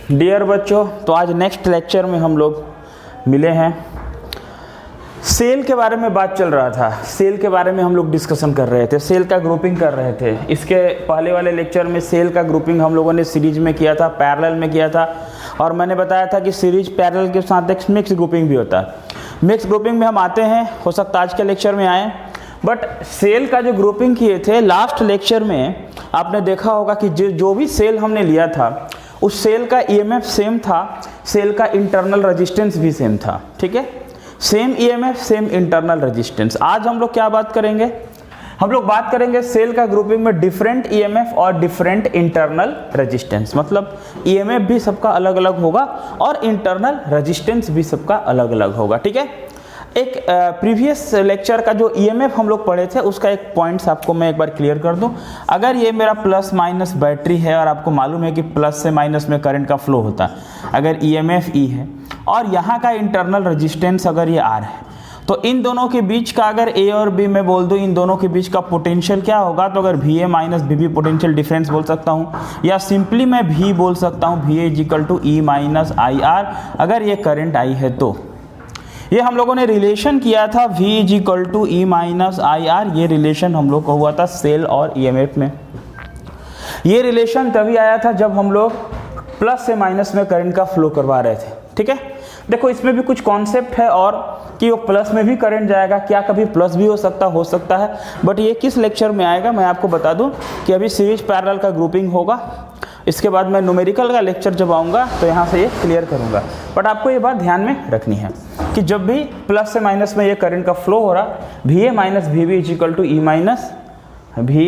Dear बच्चों, तो आज नेक्स्ट लेक्चर में हम लोग मिले हैं। सेल के बारे में बात चल रहा था, सेल के बारे में हम लोग डिस्कशन कर रहे थे, सेल का ग्रुपिंग कर रहे थे। इसके पहले वाले लेक्चर में सेल का ग्रुपिंग हम लोगों ने सीरीज में किया था, पैरेलल में किया था, और मैंने बताया था कि सीरीज पैरेलल के साथ एक मिक्स ग्रुपिंग भी होता है। मिक्स ग्रुपिंग में हम आते हैं, हो सकता है आज के लेक्चर में आए, बट सेल का जो ग्रुपिंग किए थे लास्ट लेक्चर में आपने देखा होगा कि जो भी सेल हमने लिया था उस सेल का ईएमएफ सेम था, सेल का इंटरनल रेजिस्टेंस भी सेम था। ठीक है, same EMF same internal resistance. आज हम लोग क्या बात करेंगे? हम लोग बात करेंगे सेल का ग्रुपिंग में डिफरेंट ईएमएफ और डिफरेंट इंटरनल रेजिस्टेंस। मतलब ईएमएफ भी सबका अलग अलग होगा और इंटरनल रेजिस्टेंस भी सबका अलग अलग होगा। ठीक है, एक प्रीवियस लेक्चर का जो ईएमएफ हम लोग पढ़े थे उसका एक पॉइंट्स आपको मैं एक बार क्लियर कर दूं। अगर ये मेरा प्लस माइनस बैटरी है और आपको मालूम है कि प्लस से माइनस में करंट का फ्लो होता है, अगर ईएमएफ ई है और यहाँ का इंटरनल रेजिस्टेंस अगर ये आर है, तो इन दोनों के बीच का अगर ए और बी मैं बोल दूं इन दोनों के बीच का पोटेंशियल क्या होगा, तो अगर V A minus B B potential difference बोल सकता हूँ, या सिंपली मैं वी बोल सकता हूँ V A equal to E minus I R. अगर ये करंट आई है तो ये हम लोगों ने रिलेशन किया था V equal to E minus I R. ये रिलेशन हम लोग को हुआ था सेल और ईएमएफ में। ये रिलेशन तभी आया था जब हम लोग प्लस से माइनस में करंट का फ्लो करवा रहे थे। ठीक है, देखो इसमें भी कुछ कॉन्सेप्ट है और कि वो प्लस में भी करंट जाएगा, क्या कभी प्लस भी हो सकता है, बट ये किस लेक्चर में आएगा मैं आपको बता दूं कि अभी सीरीज पैरेलल का ग्रुपिंग होगा, इसके बाद मैं न्यूमेरिकल का लेक्चर जब आऊँगा तो यहाँ से ये क्लियर करूँगा। बट आपको ये बात ध्यान में रखनी है कि जब भी प्लस से माइनस में ये करंट का फ्लो हो रहा, V A minus V B equal to E minus V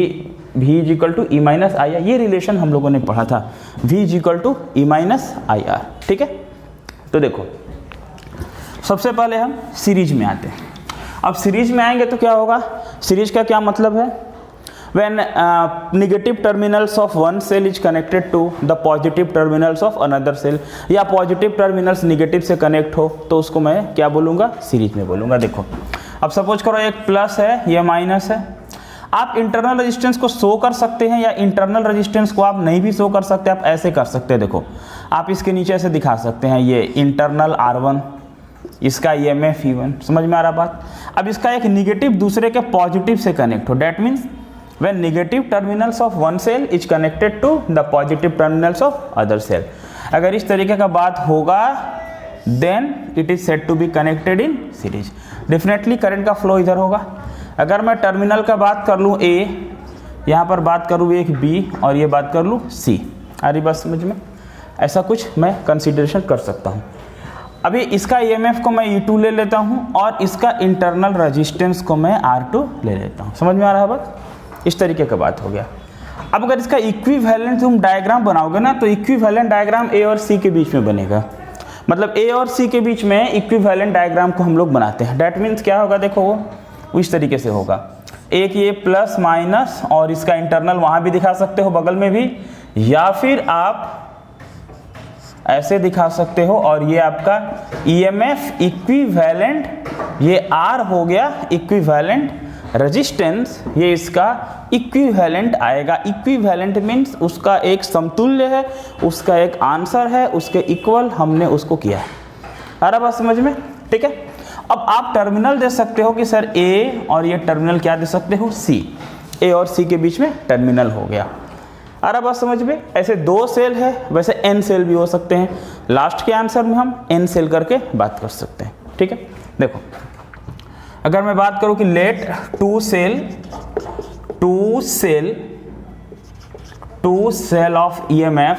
equal to E minus I R, ये रिलेशन हम लोगों ने पढ़ा था, V equal to E minus I R. ठीक है, तो देखो सबसे पहले हम सीरीज में आते हैं। अब सीरीज में आएंगे तो क्या होगा, सीरीज का क्या मतलब है? When negative terminals of one cell is connected to the positive terminals of another cell, या positive terminals negative से connect हो तो उसको मैं क्या बोलूँगा, सीरीज में बोलूँगा। देखो अब सपोज करो एक प्लस है, ये माइनस है। आप इंटरनल रेजिस्टेंस को शो कर सकते हैं या इंटरनल रेजिस्टेंस को आप नहीं भी शो कर सकते, आप ऐसे कर सकते हैं। देखो आप इसके नीचे ऐसे दिखा सकते हैं, ये इंटरनल R1, इसका ईएमएफ E1। समझ में आ रहा बात? अब इसका एक निगेटिव दूसरे के पॉजिटिव से कनेक्ट हो, that means when negative terminals of one cell is connected to the positive terminals of other cell। अगर इस तरीके का बात होगा then it is said to be connected in series। Definitely current का फ्लो इधर होगा। अगर मैं टर्मिनल का बात कर लूँ A, यहाँ पर बात करूँ एक B और ये बात कर लूँ C, आ रही बात समझ में? ऐसा कुछ मैं कंसिडरेशन कर सकता हूँ। अभी इसका EMF को मैं E2 ले लेता हूँ और इसका इंटरनल रेजिस्टेंस को मैं R2 ले लेता हूँ। समझ में आ रहा है बात? इस तरीके का बात हो गया। अब अगर इसका इक्विवेलेंट तुम डायग्राम बनाओगे ना तो इक्विवेलेंट डायग्राम ए और सी के बीच में बनेगा। मतलब ए और सी के बीच में इक्विवेलेंट डायग्राम को हम लोग बनाते हैं। डेट मीन्स क्या होगा, देखो वो इस तरीके से होगा, एक ये प्लस माइनस और इसका इंटरनल वहाँ भी दिखा सकते हो बगल में भी, या फिर आप ऐसे दिखा सकते हो और ये आपका ईएमएफ इक्विवेलेंट, ये आर हो गया इक्विवेलेंट रेजिस्टेंस, ये इसका इक्विवेलेंट आएगा। इक्विवेलेंट मीन्स उसका एक समतुल्य है, उसका एक आंसर है, उसके इक्वल हमने उसको किया है। आ रहा बात समझ में? ठीक है, अब आप टर्मिनल दे सकते हो कि सर ए और ये टर्मिनल क्या दे सकते हो, सी। ए और सी के बीच में टर्मिनल हो गया। आ रहा बात समझ में? ऐसे दो सेल है, वैसे एन सेल भी हो सकते हैं। लास्ट के आंसर में हम एन सेल करके बात कर सकते हैं। ठीक है, देखो अगर मैं बात करूं कि let two cell of EMF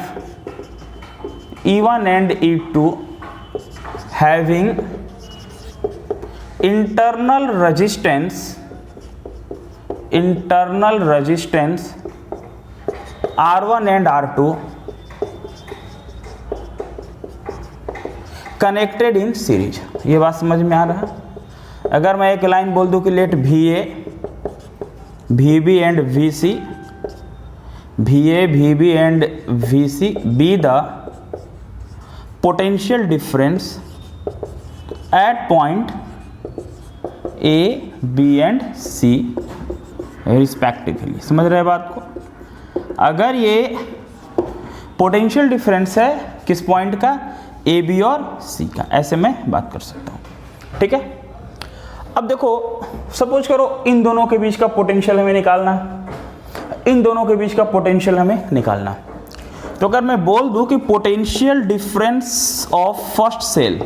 E1 and E2 having internal resistance R1 and R2 connected in series। ये बात समझ में आ रहा है? अगर मैं एक लाइन बोल दूं कि let VA, VB and VC, VA, VB and VC be the potential difference at point A, B and C respectively. समझ रहे बात को? अगर ये पोटेंशियल डिफरेंस है किस पॉइंट का, ए बी और सी का, ऐसे मैं बात कर सकता हूँ, ठीक है। अब देखो सपोज करो इन दोनों के बीच का पोटेंशियल हमें निकालना है, इन दोनों के बीच का पोटेंशियल हमें निकालना है। तो अगर मैं बोल दूं कि potential difference of first cell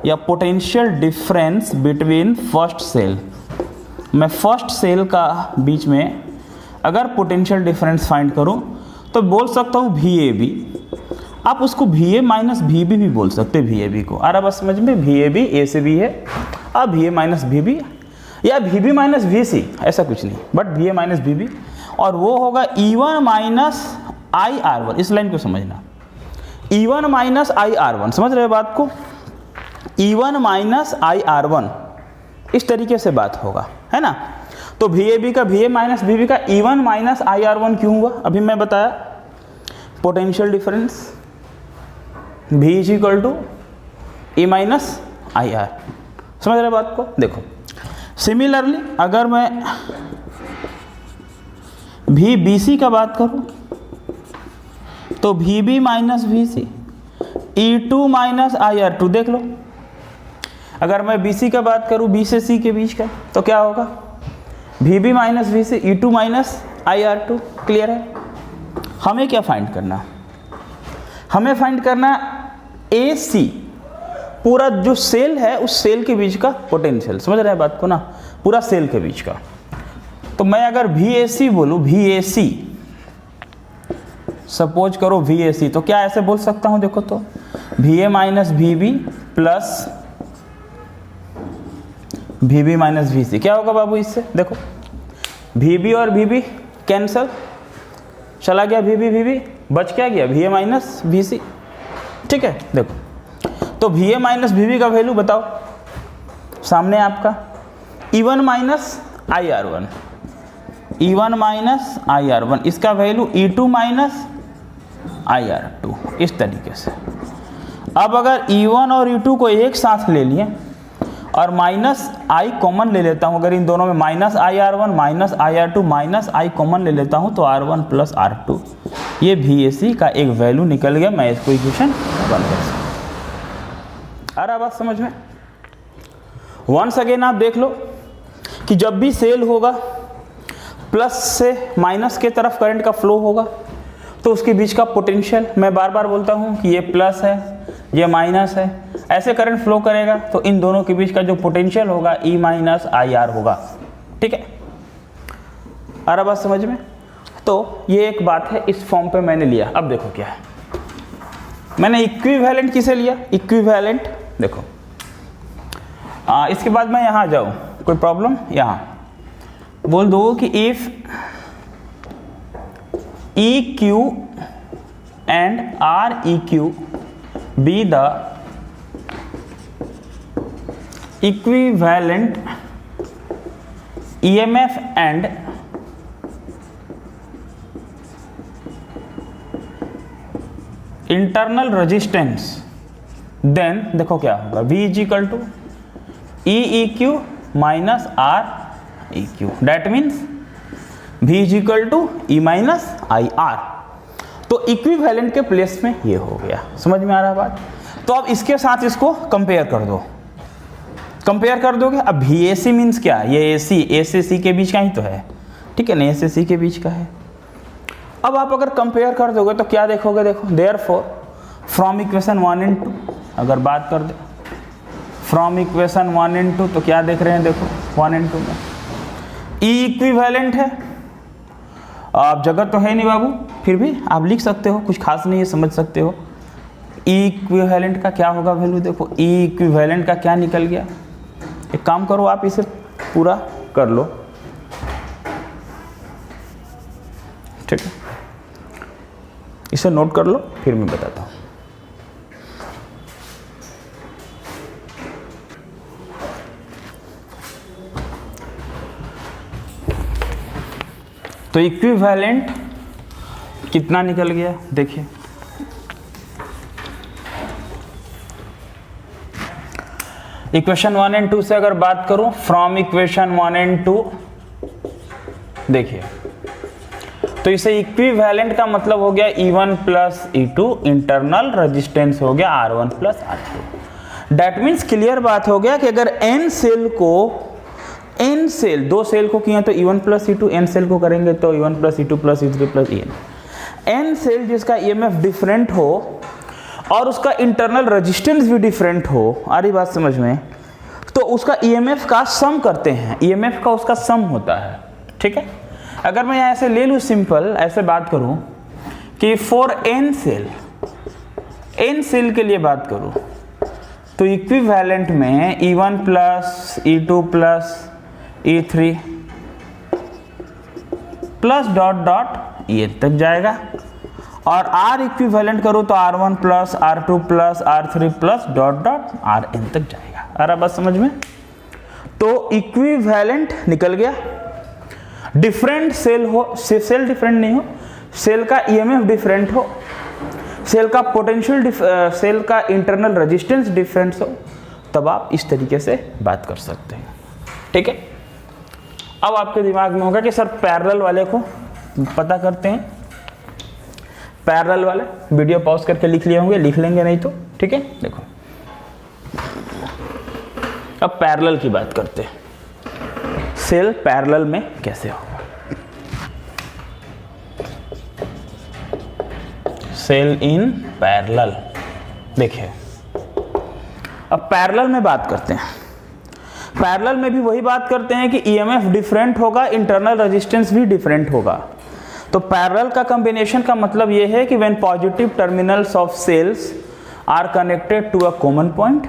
या potential difference between first cell, मैं फर्स्ट सेल का बीच में अगर पोटेंशियल डिफरेंस फाइंड करूं तो बोल सकता हूं वी ए बी। आप उसको V A minus V B भी बोल सकते हैं, वी ए बी को। आ रहा बस समझ में, वी ए बी ए से बी है, अब V A minus V B या V B minus V C, ऐसा कुछ नहीं, but V A minus V B, और वो होगा E one minus I R one. इस लाइन को समझना, E one minus I R one, समझ रहे बात को, E one minus I R one, इस तरीके से बात होगा, है ना। तो वी ए बी का V A minus V B का E one minus I R one क्यों हुआ, अभी मैं बताया, potential difference V is equal to E minus I R, समझ रहे बात को। देखो सिमिलरली अगर मैं वी बी सी का बात करूं तो V B minus V C E two minus I R two, देख लो। अगर मैं बी सी का बात करूं, बी से सी के बीच का, तो क्या होगा, V B minus V C E two minus I R two. Clear है। हमें क्या फाइंड करना, हमें फाइंड करना ए सी, पूरा जो सेल है उस सेल के बीच का पोटेंशियल, समझ रहे हैं बात को ना, पूरा सेल के बीच का। तो मैं अगर वी ए सी बोलूँ, वी ए सी सपोज करो वी ए सी, तो क्या ऐसे बोल सकता हूँ, देखो तो V A minus V B plus V B minus V C, क्या होगा बाबू इससे, देखो वी बी और वी बी कैंसल, चला गया वी बी, बच क्या गया V A minus V C, ठीक है। देखो तो V A minus V B का वैल्यू बताओ, सामने आपका E one minus I R one, E one minus I R one, इसका value E two minus I R two, इस तरीके से। अब अगर ई वन और ई टू को एक साथ ले लिए और माइनस आई कॉमन ले लेता हूँ, अगर इन दोनों में minus I R one minus I R two minus I common ले लेता हूँ, तो R one plus R two, ये वी ए सी का एक वैल्यू निकल गया, मैं इसको इक्वेशन बन कर सकता। आ रहा बात समझ में। वंस अगेन आप देख लो कि जब भी सेल होगा प्लस से माइनस के तरफ करंट का फ्लो होगा, तो उसके बीच का पोटेंशियल, मैं बार बार बोलता हूँ कि ये प्लस है ये माइनस है, ऐसे करंट फ्लो करेगा तो इन दोनों के बीच का जो पोटेंशियल होगा ई माइनस आई आर होगा, ठीक है। आ रहा बात समझ में। तो ये एक बात है, इस फॉर्म पे मैंने लिया। अब देखो क्या है, मैंने इक्विवेलेंट किसे लिया, इक्विवेलेंट देखो, इसके बाद मैं यहाँ जाऊँ, कोई प्रॉब्लम, यहाँ बोल दो कि if E Q and R E Q be the equivalent EMF and internal resistance, then देखो क्या होगा, V is equal to E EQ minus R EQ, that means V is equal to E minus IR। तो equivalent के place में ये हो गया, समझ में आ रहा है बात। तो अब इसके साथ इसको कंपेयर कर दो, कंपेयर कर दोगे। अब वी ए सी मीन्स क्या, ये ए से सी के बीच का ही तो है, ठीक है ना, ए से सी के बीच का है। अब आप अगर कंपेयर कर दोगे तो क्या देखोगे, देखो देयरफॉर फ्रॉम इक्वेशन 1 and 2 अगर बात कर दे, फ्रॉम इक्वेशन 1 and 2 तो क्या देख रहे हैं, देखो 1 and 2 में ई इक्विवेलेंट है। आप जगह तो है नहीं बाबू, फिर भी आप लिख सकते हो, कुछ खास नहीं है, समझ सकते हो। ई इक्विवेलेंट का क्या होगा वैल्यू, देखो ई इक्विवेलेंट का क्या निकल गया। एक काम करो, आप इसे पूरा कर लो, ठीक है, इसे नोट कर लो, फिर मैं बताता हूँ। तो इक्विवेलेंट कितना निकल गया, देखिए इक्वेशन 1 and 2 से अगर बात करूं, फ्रॉम इक्वेशन 1 and 2 देखिए तो इसे इक्विवेलेंट का मतलब हो गया E1 plus E2, internal resistance हो गया R1 plus R2। That means clear बात हो गया कि अगर n सेल दो सेल को किया तो E1 plus E2, n cell को करेंगे तो E1 plus E2 plus E3 plus n cell जिसका EMF डिफरेंट हो और उसका इंटरनल रेजिस्टेंस भी डिफरेंट हो, आ रही बात समझ में, तो उसका EMF का सम करते हैं, EMF का उसका सम होता है। ठीक है, अगर मैं यहाँ ऐसे ले लूँ, सिंपल ऐसे बात करूँ कि फॉर n सेल के लिए बात करूँ तो इक्विवेलेंट में E1 plus E2 plus E3 plus dot dot ये तक जाएगा, और R इक्विवेलेंट करूँ तो R1 plus R2 plus R3 plus dot dot Rn तक जाएगा। आ रहा बात समझ में? तो इक्विवेलेंट निकल गया। डिफरेंट सेल हो, सेल डिफरेंट नहीं हो, सेल का EMF डिफरेंट हो, सेल का पोटेंशियल सेल का इंटरनल रेजिस्टेंस डिफरेंट हो, तब आप इस तरीके से बात कर सकते हैं। ठीक है, अब आपके दिमाग में होगा कि सर पैरेलल वाले को पता करते हैं। पैरेलल वाले वीडियो पॉज करके लिख लिए होंगे, लिख लेंगे नहीं तो। ठीक है, देखो अब पैरेलल की बात करते हैं, सेल पैरेलल में कैसे होगा। सेल इन पैरेलल, देखिए अब पैरेलल में बात करते हैं। पैरेलल में भी वही बात करते हैं कि EMF डिफरेंट होगा, इंटरनल रेजिस्टेंस भी डिफरेंट होगा। तो पैरेलल का कॉम्बिनेशन का मतलब यह है कि when positive terminals of cells are connected to a common point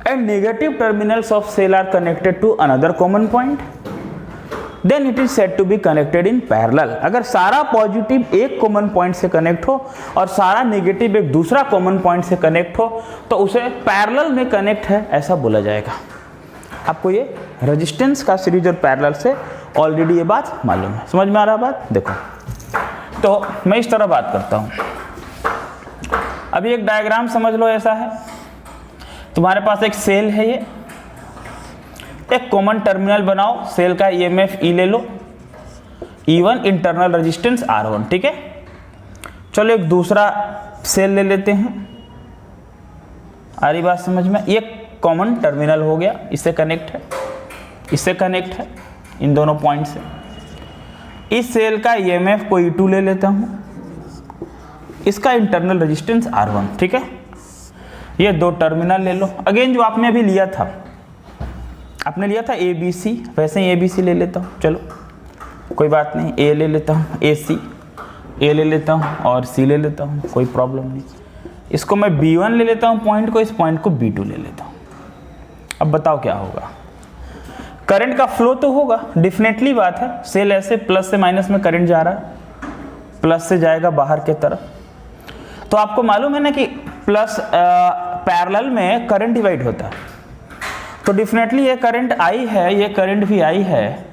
and negative terminals of cell are connected to another common point, then it is said to be connected in parallel. अगर सारा positive एक common point से connect हो और सारा negative एक दूसरा common point से कनेक्ट हो तो उसे पैरेलल में कनेक्ट है ऐसा बोला जाएगा। आपको ये रेजिस्टेंस का सीरीज और पैरेलल से ऑलरेडी ये बात मालूम है, समझ में आ रहा बात? देखो तो मैं इस तरह बात करता हूँ। अभी एक डायग्राम समझ लो, ऐसा है तुम्हारे पास एक सेल है, ये एक कॉमन टर्मिनल बनाओ, सेल का EMF E ले लो, E1 इंटरनल रेजिस्टेंस R1। ठीक है, चलो एक दूसरा सेल ले लेते हैं, आ रही बात समझ में? ये कॉमन टर्मिनल हो गया, इससे कनेक्ट है, इससे कनेक्ट है, इन दोनों पॉइंट से। इस सेल का EMF को E2 ले लेता हूं, इसका इंटरनल रेजिस्टेंस R1। ठीक है, ये दो टर्मिनल ले लो। अगेन जो आपने अभी लिया था, आपने लिया था ABC, वैसे ही ABC ले लेता हूँ, चलो कोई बात नहीं। A ले लेता हूँ, AC A ले लेता हूँ और C ले लेता हूँ, कोई प्रॉब्लम नहीं। इसको मैं B1 ले लेता हूँ पॉइंट को, इस पॉइंट को B2 ले लेता हूँ। अब बताओ क्या होगा? करंट का फ्लो तो होगा, डेफिनेटली बात है। सेल ऐसे प्लस से माइनस में करंट जा रहा है, प्लस से जाएगा बाहर के तरफ। तो आपको मालूम है ना कि प्लस पैरेलल में करंट डिवाइड होता है, तो डेफिनेटली ये करंट I है, ये करंट भी I है।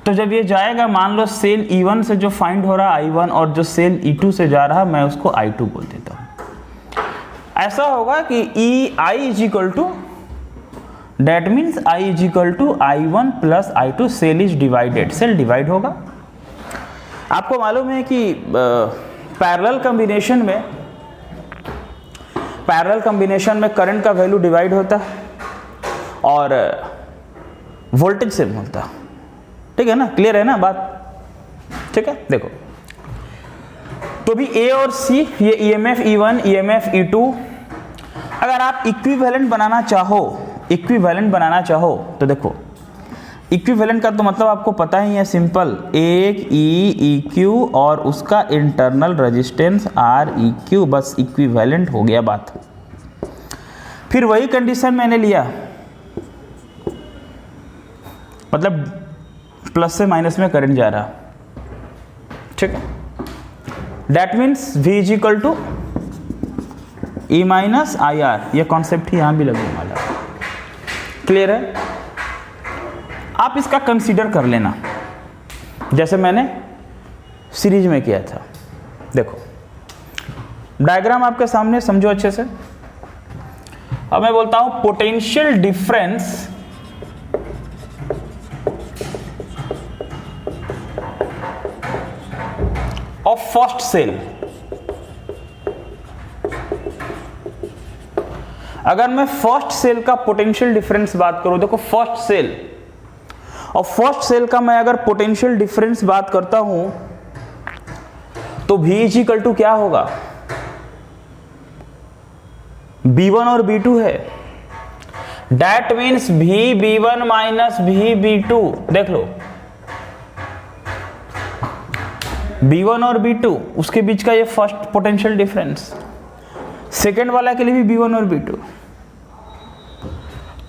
तो जब ये जाएगा, मान लो सेल E1 से जो फाइंड हो रहा है I1 और जो सेल E2 से जा रहा है मैं उसको I2 बोल देता हूँ। ऐसा होगा कि I is equal to, that means I is equal to I1 plus I2, cell is divided, cell divide होगा। आपको मालूम है कि पैरेलल कॉम्बिनेशन में करंट का वैल्यू डिवाइड होता है और वोल्टेज सेम होता है। ठीक है ना, क्लियर है ना बात? ठीक है, देखो तो भी A और C, ये EMF E1 EMF E2, अगर आप इक्विवेलेंट बनाना चाहो तो देखो इक्विवेलेंट का तो मतलब आपको पता ही है, सिंपल, एक EQ और उसका इंटरनल रेजिस्टेंस REQ, बस इक्विवेलेंट हो गया बात। फिर वही कंडीशन मैंने लिया, मतलब प्लस से माइनस में करंट जा रहा, ठीक है, that means V is equal to E minus IR। ये कॉन्सेप्ट ही यहां भी लगने वाला है, क्लियर है? आप इसका कंसीडर कर लेना जैसे मैंने सीरीज में किया था। देखो डायग्राम आपके सामने, समझो अच्छे से। अब मैं बोलता हूं पोटेंशियल डिफरेंस फर्स्ट सेल, अगर मैं फर्स्ट सेल का पोटेंशियल डिफरेंस बात करूं, देखो फर्स्ट सेल और फर्स्ट सेल का मैं अगर पोटेंशियल डिफरेंस बात करता हूं तो V इज इक्वल टू क्या होगा, B1 और B2 है, that means VB1 minus VB2, देख लो B1 और B2 उसके बीच का ये फर्स्ट पोटेंशियल डिफरेंस, सेकेंड वाला के लिए भी B1 और B2,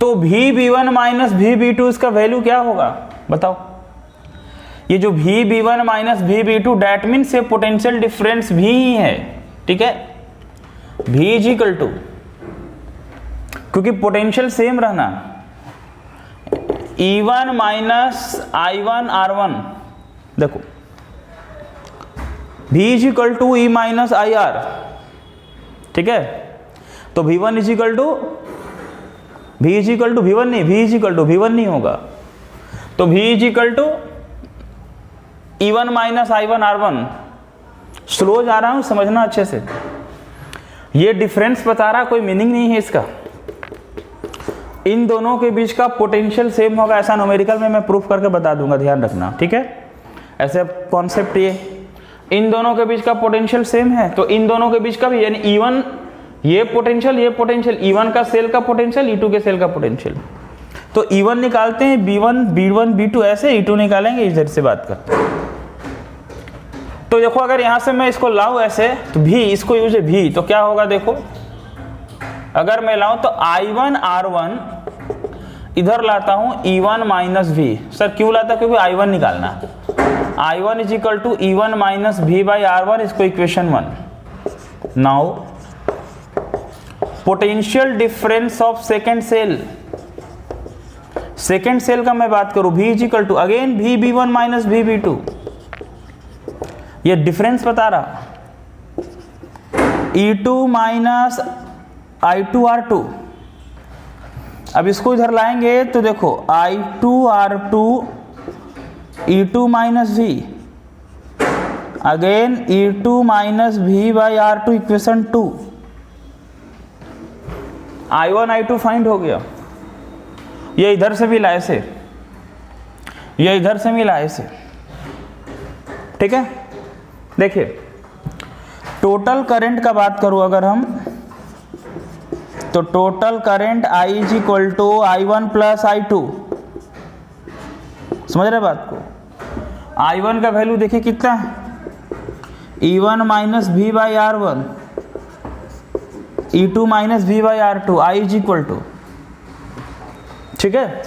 तो VB1 माइनस VB2 इसका वैल्यू क्या होगा बताओ, ये जो VB1 minus VB2 that means ये पोटेंशियल डिफरेंस भी ही है, ठीक है, V इज इक्वल टू, क्योंकि पोटेंशियल सेम रहना, E1 माइनस I1 R1, देखो V is equal to E minus IR, ठीक है, तो V1 is equal to V is equal to V1 नहीं, V is equal to V1 नहीं होगा, तो V is equal to E1 minus I1 R1, slow जा रहा हूं समझना अच्छे से, ये डिफरेंस बता रहा, कोई मीनिंग नहीं है इसका, इन दोनों के बीच का पोटेंशियल सेम होगा, ऐसा न्यूमेरिकल में मैं प्रूफ करके बता दूंगा, ध्यान रखना, ठीक है, ऐसे कॉन्सेप्ट ये, इन दोनों के बीच का पोटेंशियल सेम है, तो इन दोनों के बीच का भी, यानी E1 ये पोटेंशियल E1 का सेल का पोटेंशियल E2 के सेल का पोटेंशियल, तो E1 निकालते हैं, B1 B2 ऐसे, E2 निकालेंगे, इधर से बात करते हैं, तो देखो अगर यहां से मैं इसको लाऊं ऐसे, तो भी इसको यूज है भी, तो क्या होगा देखो, अगर मैं लाऊं तो I1 R1 इधर लाता हूं E1 माइनस V, सर क्यों लाता, क्योंकि I1 निकालना, I1 is equal to E1 minus V by R1, इसको equation 1, now potential difference of second cell, second cell का मैं बात करूं, V is equal to again VB1 minus VB2, ये डिफरेंस बता रहा, E2 माइनस I2 R2, अब इसको इधर लाएंगे तो देखो I2 R2 E2 minus V, again E2 minus V by R2 equation 2, I1 I2 find हो गया, ये इधर से भी लाए से, ये इधर से भी लाए से, ठीक है, देखिए टोटल करंट का बात करूं अगर हम, तो total current I is equal to I1 plus I2, समझ रहे बात को, I1 का वैल्यू देखिए कितना है, E1 minus V by R1, E2 minus V by R2, I is equal to, ठीक है,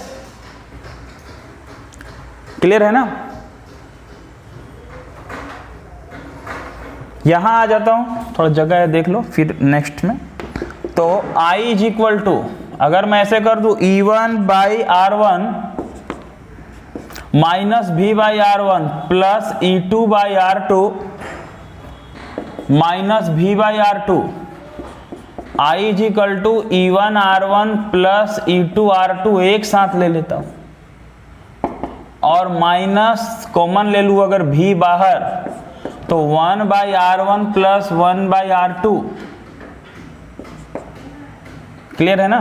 क्लियर है ना, यहां आ जाता हूं, थोड़ा जगह है देख लो, फिर नेक्स्ट में, तो I इज इक्वल टू, अगर मैं ऐसे कर दूं E1 by R1 minus V by R1 plus E2 by R2 minus V by R2, I is equal to E1 R1 plus E2 R2 एक साथ ले लेता हूं, और माइनस कॉमन ले लूं अगर V बाहर, तो 1 by R1 plus 1 by R2, clear है ना,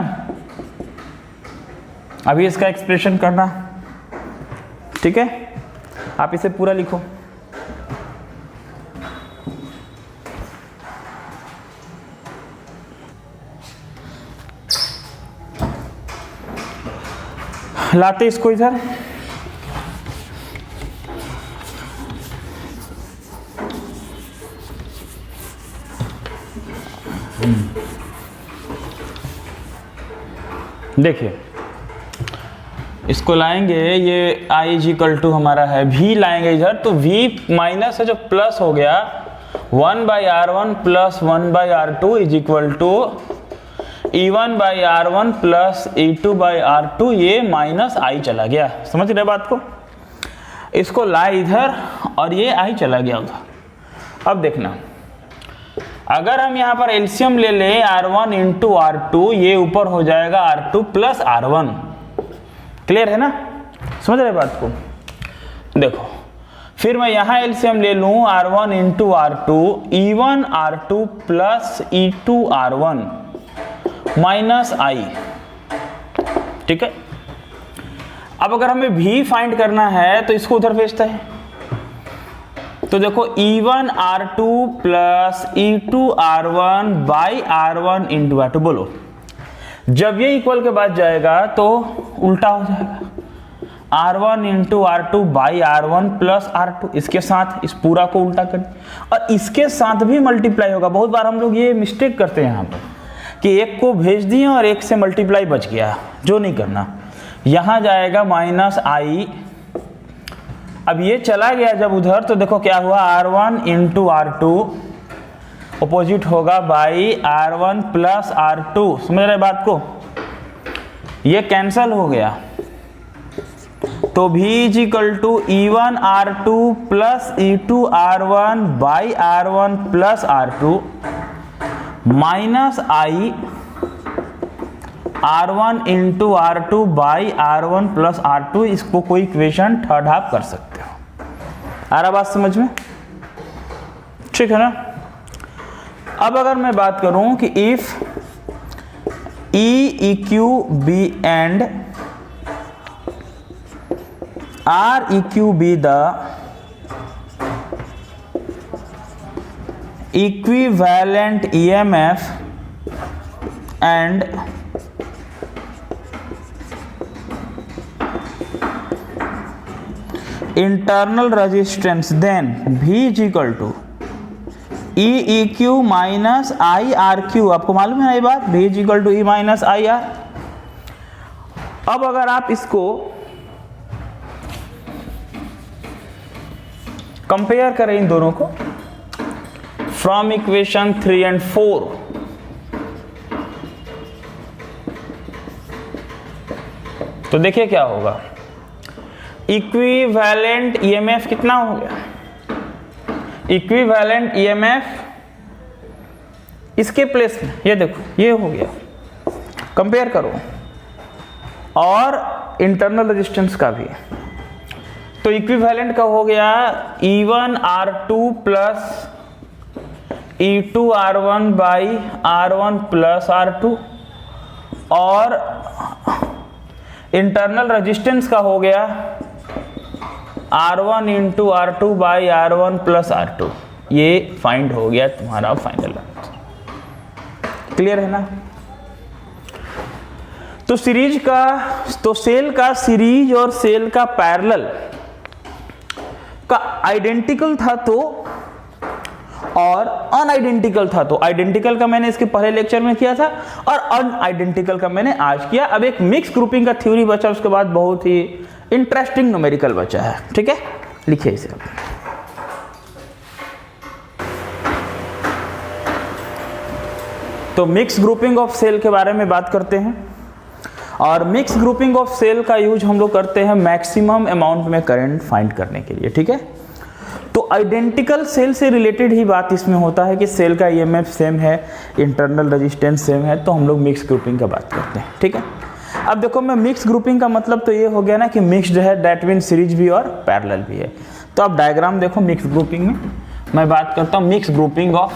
अभी इसका एक्सप्रेशन करना, ठीक है, आप इसे पूरा लिखो, लाते इसको इधर, देखिए इसको लाएंगे, ये I इज इक्वल टू हमारा है, V लाएंगे इधर, तो V माइनस है जो प्लस हो गया, 1 by R1 plus 1 by R2 is equal to E1 by R1 plus E2 by R2, ये माइनस I चला गया, समझ रहे बात को, इसको लाए इधर और ये I चला गया उधर। अब देखना, अगर हम यहाँ पर एलसीएम ले लें R1 इंटू R2, ये ऊपर हो जाएगा R2 प्लस R1, क्लियर है ना, समझ रहे बात को। देखो फिर मैं यहाँ एलसीएम ले लूँ R1 into R2, E1 R2 plus E2 R1 minus I, ठीक है। अब अगर हमें V फाइंड करना है तो इसको उधर भेजता है, तो देखो E1 R2 plus E2 R1 by R1 into R2, बोलो जब ये इक्वल के बाद जाएगा तो उल्टा हो जाएगा, R1 into R2 by R1 plus R2, इसके साथ इस पूरा को उल्टा कर और इसके साथ भी मल्टीप्लाई होगा। बहुत बार हम लोग ये मिस्टेक करते हैं यहाँ पर कि एक को भेज दिए और एक से मल्टीप्लाई बच गया, जो नहीं करना। यहाँ जाएगा माइनस I, अब ये चला गया जब उधर तो देखो क्या हुआ, R1 इंटू R2 अपोजिट होगा बाई R1 प्लस R2, समझ रहे बात को, ये कैंसल हो गया। तो V is equal to E1 R2 plus E2 R1 by R1 plus R2 minus I R1 into R2 by R1 plus R2। इसको कोई इक्वेशन थर्ड हाफ कर सकते हो। आ रहा बात समझ में, ठीक है ना। अब अगर मैं बात करूं कि if E, EQ, B and R, EQ, B the equivalent EMF and internal resistance, then V is equal to E EQ minus I RQ। आपको मालूम है ना ये बात, V is equal to E minus I R। अब अगर आप इसको कंपेयर करें इन दोनों को फ्रॉम इक्वेशन 3 and 4, तो देखिए क्या होगा। इक्विवेलेंट ईएमएफ कितना हो गया, इक्विवेलेंट ईएमएफ इसके प्लेस में, ये देखो ये हो गया, कंपेयर करो, और इंटरनल रेजिस्टेंस का भी। तो इक्विवेलेंट का हो गया E1 R2 plus E2 R1 by R1 plus R2, और इंटरनल रेजिस्टेंस का हो गया R1 into R2 by R1 plus R2। ये फाइंड हो गया तुम्हारा फाइनल आंसर। क्लियर है ना। तो सीरीज का, तो सेल का सीरीज और सेल का पैरेलल का आइडेंटिकल था तो, और अनआइडेंटिकल था तो। आइडेंटिकल का मैंने इसके पहले लेक्चर में किया था और अनआइडेंटिकल का मैंने आज किया। अब एक मिक्स ग्रुपिंग का थ्योरी बचा, उसके बाद बहुत ही इंटरेस्टिंग न्यूमेरिकल बचा है, ठीक है। लिखिए इसे। तो मिक्स ग्रुपिंग ऑफ सेल के बारे में बात करते हैं, और मिक्स ग्रुपिंग ऑफ सेल का यूज हम लोग करते हैं मैक्सिमम अमाउंट में करंट फाइंड करने के लिए, ठीक है। तो आइडेंटिकल सेल से रिलेटेड ही बात इसमें होता है कि सेल का ईएमएफ सेम है, इंटरनल रेजिस्टेंस सेम है, तो हम लोग मिक्स ग्रुपिंग का बात करते हैं, ठीक है। अब देखो, मैं मिक्स ग्रुपिंग का मतलब तो ये हो गया ना कि मिक्स्ड है, दैट मीन सीरीज भी और पैरेलल भी है। तो अब डायग्राम देखो, मिक्स ग्रुपिंग में मैं बात करता हूँ mix grouping of,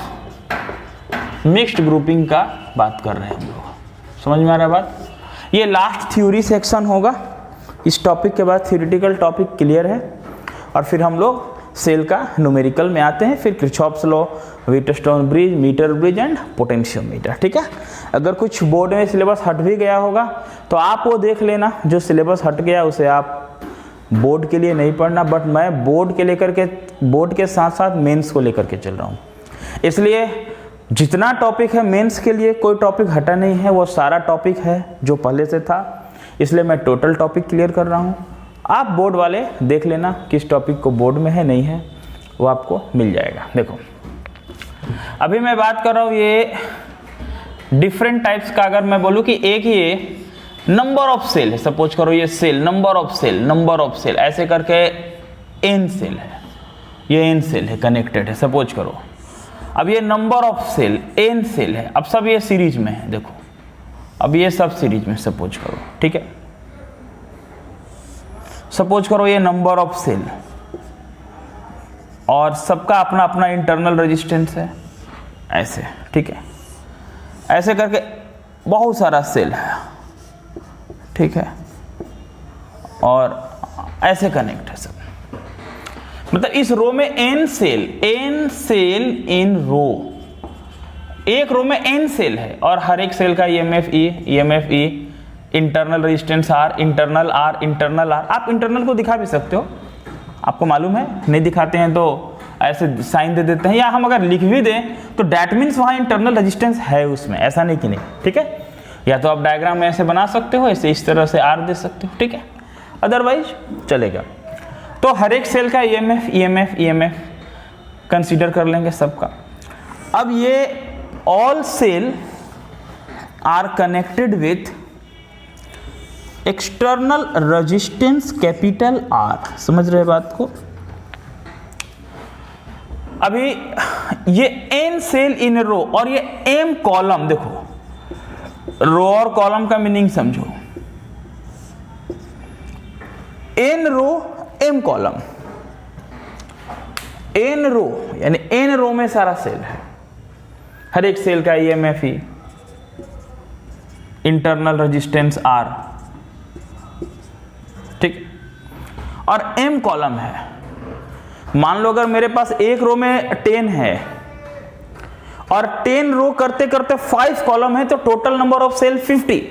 mixed grouping का बात कर रहे हैं हम लोग। समझ में आ रहा है बात। ये लास्ट थ्योरी सेक्शन होगा, इस टॉपिक के बाद थ्योरेटिकल टॉपिक क्लियर है, और फिर हम लोग सेल का न्यूमेरिकल में आते हैं, फिर Kirchhoff's law, Wheatstone bridge, meter bridge and potentiometer, ठीक है। अगर कुछ बोर्ड में सिलेबस हट भी गया होगा तो आप वो देख लेना, जो सिलेबस हट गया उसे आप बोर्ड के लिए नहीं पढ़ना, बट मैं बोर्ड के साथ साथ मेंस को लेकर के चल रहा हूँ। इसलिए जितना टॉपिक है मेंस के लिए कोई टॉपिक हटा नहीं है, वो सारा टॉपिक है जो पहले से था, इसलिए मैं टोटल टॉपिक क्लियर कर रहा हूँ। आप बोर्ड वाले देख लेना किस टॉपिक को बोर्ड में है नहीं है, वो आपको मिल जाएगा। देखो अभी मैं बात कर रहा हूँ ये डिफरेंट टाइप्स का। अगर मैं बोलूँ कि एक ये नंबर ऑफ सेल है, सपोज करो ये सेल, नंबर ऑफ सेल ऐसे करके एन सेल है, ये एन सेल है, कनेक्टेड है, सपोज करो। अब ये number of cell n cell है, अब सब ये सीरीज में है, देखो अब ये सब सीरीज में सपोज करो, ठीक है। सपोज करो ये नंबर ऑफ सेल, और सबका अपना अपना इंटरनल रेजिस्टेंस है, ऐसे, ठीक है। ऐसे करके बहुत सारा सेल है, ठीक है, और ऐसे कनेक्ट है सब। मतलब इस रो में n सेल इन रो, एक रो में n सेल है और हर एक सेल का EMF E, internal resistance R, internal R। आप इंटरनल को दिखा भी सकते हो, आपको मालूम है, नहीं दिखाते हैं तो ऐसे साइन दे देते हैं, या हम अगर लिख भी दें तो डैट मीन्स वहाँ इंटरनल रेजिस्टेंस है उसमें, ऐसा नहीं कि नहीं, ठीक है। या तो आप डायग्राम में ऐसे बना सकते हो, ऐसे इस तरह से R दे सकते हो, ठीक है, अदरवाइज चलेगा। तो हर एक सेल का EMF कंसीडर कर लेंगे सबका। अब ये all cell are connected with external resistance capital R, समझ रहे बात को। अभी ये n सेल इन रो और ये m कॉलम, देखो रो और कॉलम का मीनिंग समझो, n रो m कॉलम, n रो यानी n रो में सारा सेल है, हर एक सेल का EMF E, internal resistance R, ठीक, और m कॉलम है। मान लो अगर मेरे पास एक रो में 10 है और 10 रो करते करते 5 कॉलम है, तो टोटल नंबर ऑफ सेल 50।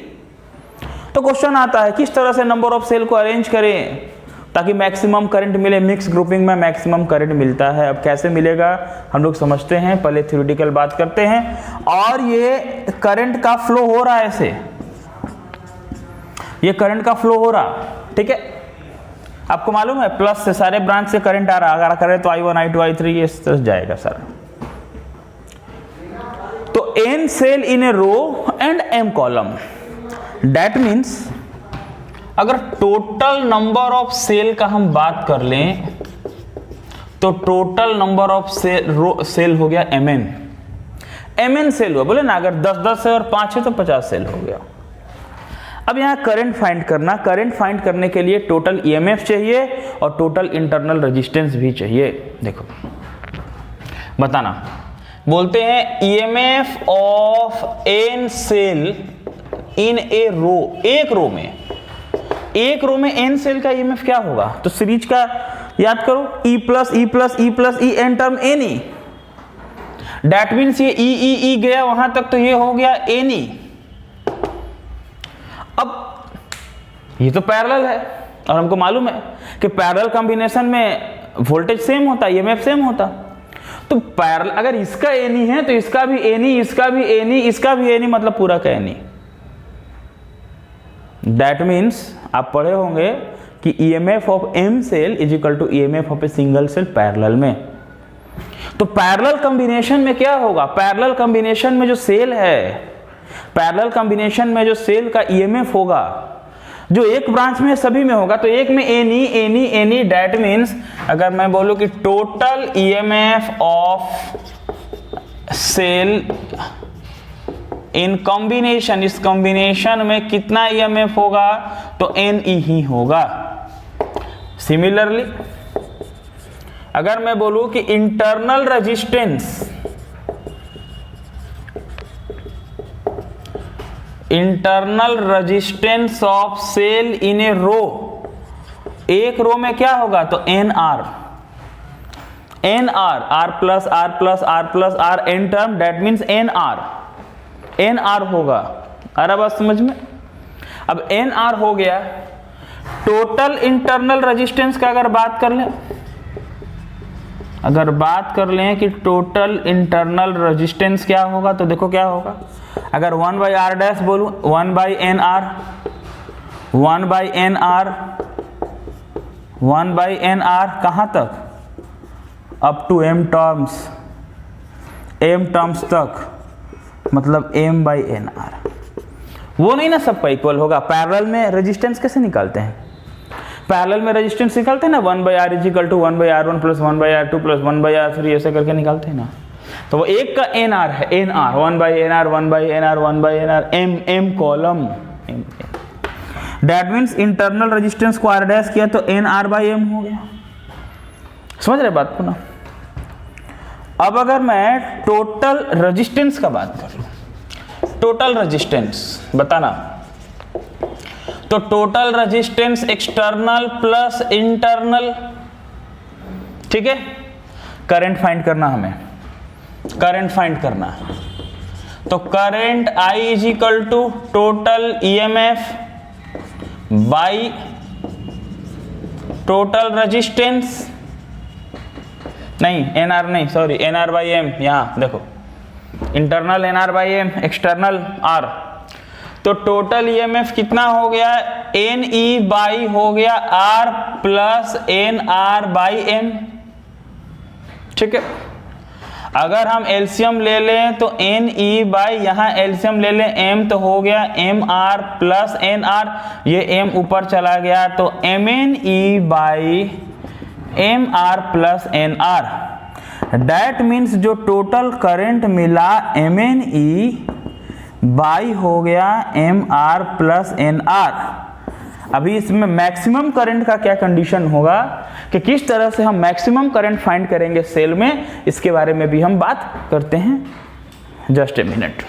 तो क्वेश्चन आता है किस तरह से नंबर ऑफ सेल को अरेंज करें ताकि मैक्सिमम करंट मिले। मिक्स ग्रुपिंग में मैक्सिमम करंट मिलता है। अब कैसे मिलेगा हम लोग समझते हैं, पहले थ्योरेटिकल बात करते हैं। और ये करंट का फ्लो हो रहा है, ऐसे ये करंट का फ्लो हो रहा, ठीक है। आपको मालूम है प्लस से सारे ब्रांच से करंट आ रहा, अगर करे तो I1 I2 I3 ये इस तरह जाएगा सारा। तो n cell in a row and m column, that means अगर टोटल नंबर ऑफ सेल का हम बात कर लें तो टोटल नंबर ऑफ सेल हो गया mn सेल हुआ, बोले ना, अगर 10 है और 5 है तो 50 सेल हो गया। अब यहाँ करंट फाइंड करना, करंट फाइंड करने के लिए टोटल EMF चाहिए और टोटल इंटरनल रेजिस्टेंस भी चाहिए। देखो बताना, बोलते हैं EMF of n cell in a रो, एक रो में n सेल का EMF क्या होगा, तो सीरीज का याद करो, E plus E plus E plus E n term NE, that means ये E गया वहां तक तो ये हो गया NE। अब ये तो पैरेलल है और हमको मालूम है कि पैरेलल कॉम्बिनेशन में वोल्टेज सेम होता, EMF सेम होता। तो पैरेलल अगर इसका NE है तो इसका भी NE, इसका भी NE, इसका भी NE, मतलब पूरा का NE। दैट मीन्स आप पढ़े होंगे कि EMF of m cell is equal to EMF of a single cell parallel में। तो पैरेलल कॉम्बिनेशन में क्या होगा, पैरेलल कॉम्बिनेशन में जो सेल है, पैरेलल कॉम्बिनेशन में जो सेल का EMF होगा जो एक ब्रांच में सभी में होगा, तो एक में NE, दैट मीन्स अगर मैं बोलूं कि total EMF of cell in combination, इस कॉम्बिनेशन में कितना EMF होगा, तो NE ही होगा। सिमिलरली अगर मैं बोलूं कि internal resistance of cell in a रो, एक रो में क्या होगा, तो NR, R plus R plus R plus R n term, that means NR होगा। आ रहा बात समझ में। अब NR हो गया, टोटल इंटरनल रेजिस्टेंस का अगर बात कर लें कि टोटल इंटरनल रेजिस्टेंस क्या होगा, तो देखो क्या होगा, अगर 1/r डैश बोलूं, 1/nr, 1/nr कहां तक, अप टू m टर्म्स तक, मतलब m/nr। वो नहीं ना सबका इक्वल होगा। पैरेलल में रेजिस्टेंस कैसे निकालते हैं, पैरेलल में रेजिस्टेंस निकालते हैं ना, 1/r is equal to 1/r1 plus 1/r2 plus 1/r3 ऐसे करके निकालते हैं ना। तो वो एक का NR है, NR 1/nr, m column, that means internal resistance को r डैश किया तो NR/m हो गया। समझ रहे बात को ना। अब अगर मैं टोटल रेजिस्टेंस का बात करूं, टोटल रेजिस्टेंस बताना, तो total resistance external plus internal, ठीक है। करंट फाइंड करना, हमें करंट फाइंड करना है, तो current I is equal to total EMF by total resistance, नहीं NR नहीं, सॉरी NR बाई M, यहां देखो internal NR by M, external R, तो टोटल EMF कितना हो गया, NE बाई हो गया R plus NR by M, ठीक है। अगर हम एलसीएम ले लें तो NE बाई यहाँ एलसीएम ले लें M, तो हो गया MR प्लस NR, ये M ऊपर चला गया तो MNE by MR plus NR, that means जो टोटल करंट मिला MNE बाई हो गया MR प्लस NR। अभी इसमें मैक्सिमम करंट का क्या कंडीशन होगा कि किस तरह से हम मैक्सिमम करंट फाइंड करेंगे सेल में, इसके बारे में भी हम बात करते हैं। Just a minute.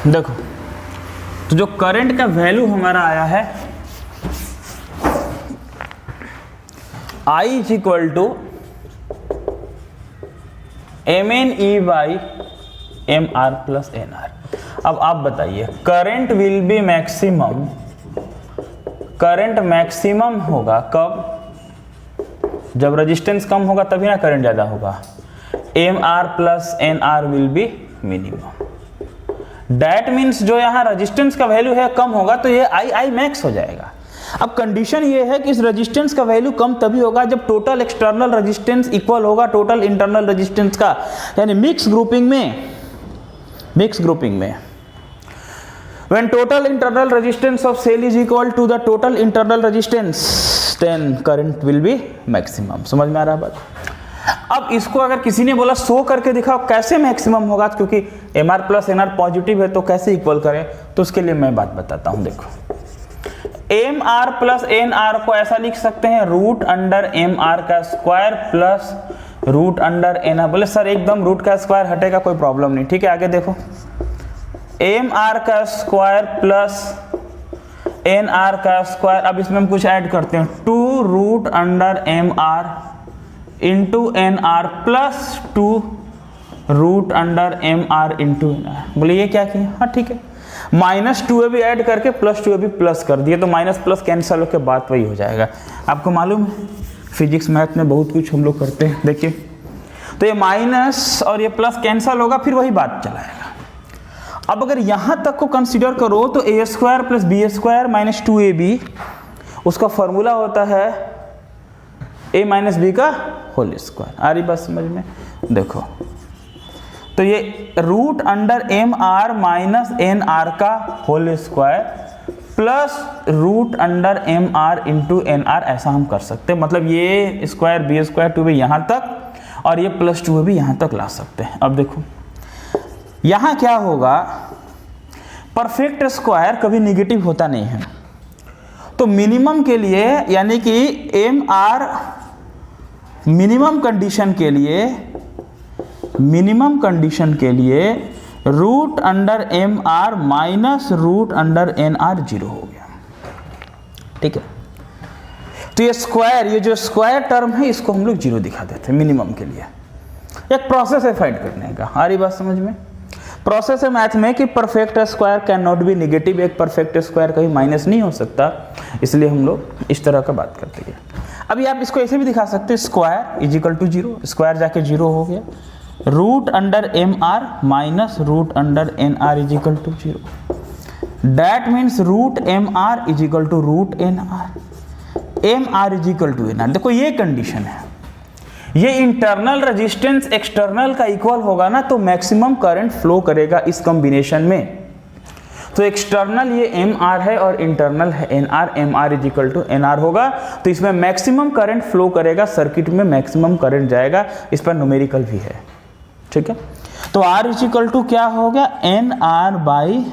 देखो, तो जो करंट का वैल्यू हमारा आया है I is equal to MNE by MR plus NR। अब आप बताइए, current will be maximum, current maximum होगा कब, जब रेजिस्टेंस कम होगा तभी ना करंट ज्यादा होगा। MR plus NR will be minimum, that means जो यहाँ रेजिस्टेंस का वैल्यू है कम होगा तो ये I मैक्स हो जाएगा। अब कंडीशन ये है कि इस रेजिस्टेंस का वैल्यू कम तभी होगा जब टोटल एक्सटर्नल रेजिस्टेंस इक्वल होगा टोटल इंटरनल रेजिस्टेंस का, यानी मिक्स ग्रुपिंग में, मिक्स ग्रुपिंग में when total internal resistance of cell is equal to the total internal resistance then current will be maximum। समझ में आ रहा है बात। अब इसको अगर किसी ने बोला शो करके दिखाओ कैसे मैक्सिमम होगा, क्योंकि MR प्लस NR पॉजिटिव है तो कैसे इक्वल करें, तो उसके लिए मैं बात बताता हूं। देखो, MR प्लस NR को ऐसा लिख सकते हैं रूट अंडर MR का square plus root under NR। बोले सर एकदम रूट का स्क्वायर हटेगा, कोई प्रॉब्लम नहीं, ठीक है। आगे देखो, MR का स्क्वायर प्लस NR का स्क्वायर, अब इसमें हम कुछ ऐड करते हैं, 2 root under MR into NR plus 2 root under MR into NR। बोले ये क्या किया, हाँ ठीक है, -2 भी ऐड करके +2 भी प्लस कर दिए, तो माइनस प्लस कैंसिल होकर बात वही हो जाएगा। आपको मालूम है फिजिक्स मैथ में बहुत कुछ हम लोग करते हैं। देखिए, तो ये माइनस और ये प्लस कैंसिल होगा, फिर वही बात चलाएगा। अब अगर यहां तक को कंसीडर करो तो a square plus b square minus 2ab, उसका फॉर्मूला होता है a माइनस बी का होल स्क्वायर। आ रही बात समझ में? देखो, तो ये root under MR minus NR का whole square plus root under MR into NR, ऐसा हम कर सकते हैं। मतलब ये स्क्वायर बी स्क्वायर 2b यहाँ तक और ये +2 भी यहाँ तक ला सकते हैं। अब देखो यहाँ क्या होगा, परफेक्ट स्क्वायर कभी निगेटिव होता नहीं है, तो मिनिमम के लिए यानी कि MR मिनिमम कंडीशन के लिए root under MR minus root under NR 0 हो गया, ठीक है। तो ये स्क्वायर, ये जो स्क्वायर टर्म है इसको हम लोग 0 दिखा देते हैं मिनिमम के लिए। एक प्रोसेस है फाइंड करने का, आ रही बात समझ में? प्रोसेस है मैथ में कि perfect square can not be negative, एक परफेक्ट स्क्वायर कभी माइनस नहीं हो सकता, इसलिए हम लोग इस तरह का बात करते हैं। अभी आप इसको ऐसे भी दिखा सकते हैं, square is equal to 0, square जाके 0 हो गया, root under MR minus root under NR is equal to 0, that means root MR is equal to root NR, MR is equal to NR। देखो ये कंडीशन है, ये इंटरनल रेजिस्टेंस एक्सटर्नल का equal होगा ना तो मैक्सिमम करंट फ्लो करेगा इस कॉम्बिनेशन में। तो एक्सटर्नल ये MR है और इंटरनल है NR, MR is equal to NR होगा, तो इसमें मैक्सिमम करंट फ्लो करेगा, सर्किट में मैक्सिमम करंट जाएगा, इस पर न्यूमेरिकल भी है, ठीक है। तो R इज इक्वल टू क्या हो गया, NR बाई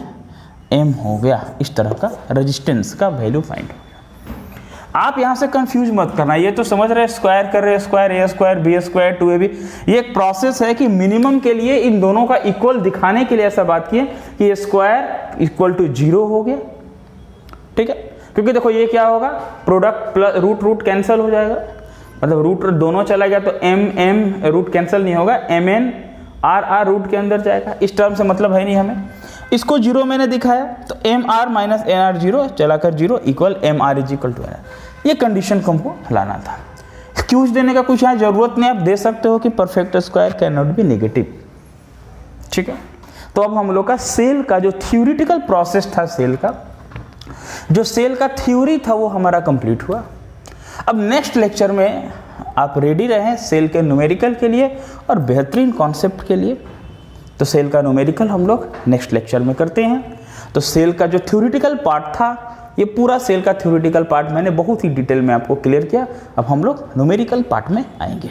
M हो गया। इस तरह का रेजिस्टेंस का वैल्यू फाइंड हो गया। आप यहाँ से कंफ्यूज मत करना, ये तो समझ रहे स्क्वायर कर रहे, स्क्वायर ए स्क्वायर बी स्क्वायर 2ab, ये एक प्रोसेस है कि मिनिमम के लिए इन दोनों का इक्वल दिखाने के लिए ऐसा बात किए कि ये स्क्वायर इक्वल टू 0 हो गया, ठीक है। क्योंकि देखो ये क्या होगा, product plus root root cancel हो जाएगा, मतलब रूट दोनों चला गया तो m रूट कैंसिल नहीं होगा, mn r रूट के अंदर जाएगा, इस टर्म से मतलब है नहीं हमें। इसको 0 मैंने दिखाया तो mr माइनस nr 0 चलाकर 0 equal mr is equal to nr, ये कंडीशन को हमको लाना था। एक्सक्यूज देने का कुछ यहाँ जरूरत नहीं, आप दे सकते हो कि perfect square can not be negative, ठीक है। तो अब हम लोग का सेल का जो थ्योरेटिकल प्रोसेस था, सेल का थ्योरी था वो हमारा कंप्लीट हुआ। अब नेक्स्ट लेक्चर में आप रेडी रहें सेल के न्यूमेरिकल के लिए और बेहतरीन कॉन्सेप्ट के लिए। तो सेल का न्यूमेरिकल हम लोग नेक्स्ट लेक्चर में करते हैं। तो सेल का जो थ्योरेटिकल पार्ट था, ये पूरा सेल का थ्योरेटिकल पार्ट मैंने बहुत ही डिटेल में आपको क्लियर किया। अब हम लोग न्यूमेरिकल पार्ट में आएंगे।